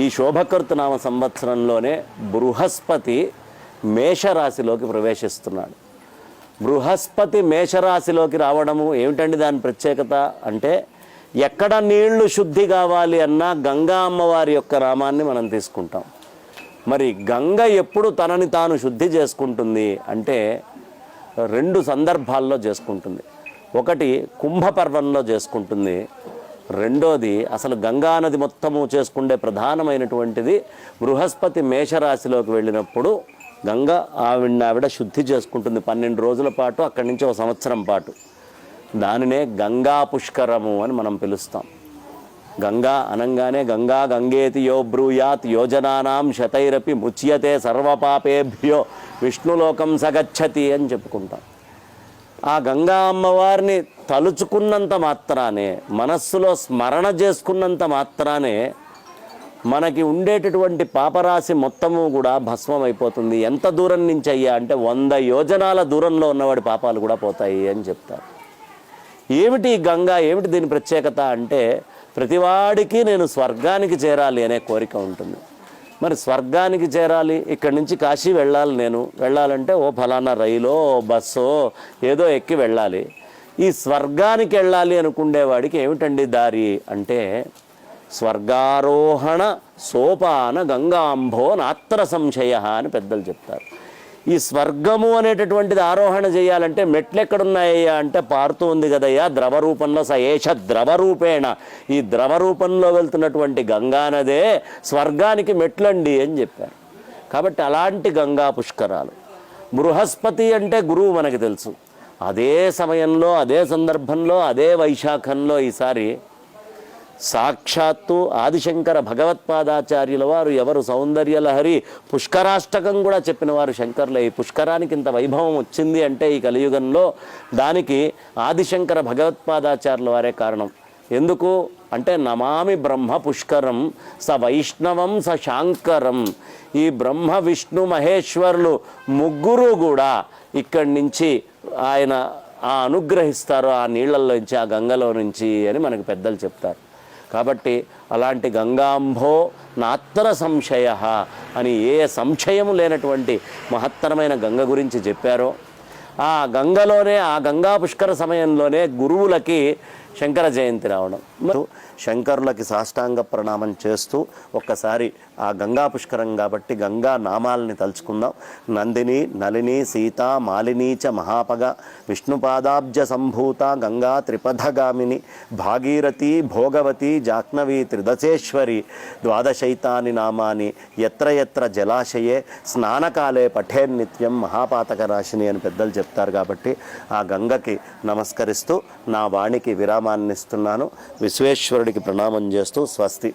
ఈ శోభకృతనామ సంవత్సరంలోనే బృహస్పతి మేషరాశిలోకి ప్రవేశిస్తున్నాడు. బృహస్పతి మేషరాశిలోకి రావడము ఏమిటండి దాని ప్రత్యేకత అంటే, ఎక్కడ నీళ్లు శుద్ధి కావాలి అన్నా గంగా అమ్మవారి యొక్క నామాన్ని మనం తీసుకుంటాం. మరి గంగ ఎప్పుడు తనని తాను శుద్ధి చేసుకుంటుంది అంటే 2 సందర్భాల్లో చేసుకుంటుంది. ఒకటి కుంభపర్వంలో చేసుకుంటుంది, రెండోది అసలు గంగా నది మొత్తము చేసుకుండే ప్రధానమైనటువంటిది బృహస్పతి మేషరాశిలోకి వెళ్ళినప్పుడు గంగ ఆవిడ శుద్ధి చేసుకుంటుంది 12 రోజుల పాటు, అక్కడి నుంచి 1 సంవత్సరం పాటు. దానినే గంగా పుష్కరము అని మనం పిలుస్తాం. గంగా అనంగానే గంగా గంగేతి యో బ్రూయాత్ యోజనానాం శతైరపి ముచ్యతే సర్వపాపేభ్యో విష్ణులోకం సగచ్చతి అని చెప్పుకుంటాం. ఆ గంగా అమ్మవారిని తలుచుకున్నంత మాత్రానే, మనస్సులో స్మరణ చేసుకున్నంత మాత్రానే మనకి ఉండేటటువంటి పాపరాశి మొత్తము కూడా భస్మం అయిపోతుంది. ఎంత దూరం నుంచి అయ్యా అంటే 100 యోజనాల దూరంలో ఉన్నవాడి పాపాలు కూడా పోతాయి అని చెప్తారు. ఏమిటి గంగా, ఏమిటి దీని ప్రత్యేకత అంటే, ప్రతివాడికి నేను స్వర్గానికి చేరాలి అనే కోరిక ఉంటుంది. మరి స్వర్గానికి చేరాలి, ఇక్కడి నుంచి కాశీ వెళ్ళాలి, నేను వెళ్ళాలంటే ఓ ఫలానా రైలో బస్సో ఏదో ఎక్కి వెళ్ళాలి. ఈ స్వర్గానికి వెళ్ళాలి అనుకునేవాడికి ఏమిటండి దారి అంటే, స్వర్గారోహణ సోపాన గంగాంభో నాత్ర సంశయ అని పెద్దలు చెప్తారు. ఈ స్వర్గము అనేటటువంటిది ఆరోహణ చేయాలంటే మెట్లు ఎక్కడున్నాయ్యా అంటే, పారుతూ ఉంది కదయ్యా ద్రవ రూపంలో, సయేష ద్రవరూపేణ, ఈ ద్రవ రూపంలో వెళ్తున్నటువంటి గంగానదే స్వర్గానికి మెట్లండి అని చెప్పారు. కాబట్టి అలాంటి గంగా పుష్కరాలు. బృహస్పతి అంటే గురువు మనకి తెలుసు. అదే సమయంలో, అదే సందర్భంలో, అదే వైశాఖంలో ఈసారి సాక్షాత్తు ఆదిశంకర భగవత్పాదాచార్యుల వారు, ఎవరు సౌందర్యలహరి పుష్కరాష్టకం కూడా చెప్పిన వారు శంకర్లే. ఈ పుష్కరానికి ఇంత వైభవం వచ్చింది అంటే ఈ కలియుగంలో దానికి ఆదిశంకర భగవత్పాదాచార్యుల వారే కారణం. ఎందుకు అంటే, నమామి బ్రహ్మ పుష్కరం స వైష్ణవం స శాంకరం. ఈ బ్రహ్మ విష్ణు మహేశ్వరులు ముగ్గురు కూడా ఇక్కడి నుంచి ఆయన అనుగ్రహిస్తారు, ఆ నీళ్లలోంచి, ఆ గంగలో నుంచి అని మనకు పెద్దలు చెప్తారు. కాబట్టి అలాంటి గంగాంభో నాత్ర సంశయ అని ఏ సంశయము లేనటువంటి మహత్తరమైన గంగ గురించి చెప్పారో, ఆ గంగలోనే, ఆ గంగా పుష్కర సమయంలోనే గురువులకి శంకర జయంతి రావడం. శంకరులకి సాష్టాంగ ప్రణామం చేస్తూ ఒక్కసారి ఆ గంగా పుష్కరం కాబట్టి గంగా నామాలని తలుచుకుందాం. నందిని నలిని సీత మాలిని చ మహాపగ విష్ణుపాదాబ్జ సంభూత గంగా త్రిపథగామిని భాగీరథి భోగవతి జాహ్నవి త్రిదశేశ్వరి ద్వాదశైతాని నామాని ఎత్ర ఎత్ర జలాశయే స్నానకాలే పఠేన్నిత్యం మహాపాతక రాశిని అని పెద్దలు చెప్తారు. కాబట్టి ఆ గంగకి నమస్కరిస్తూ నా వాణికి విరామాన్ని ఇస్తున్నాను. విశ్వేశ్వరుడికి ప్రణామం చేస్తూ స్వస్తి.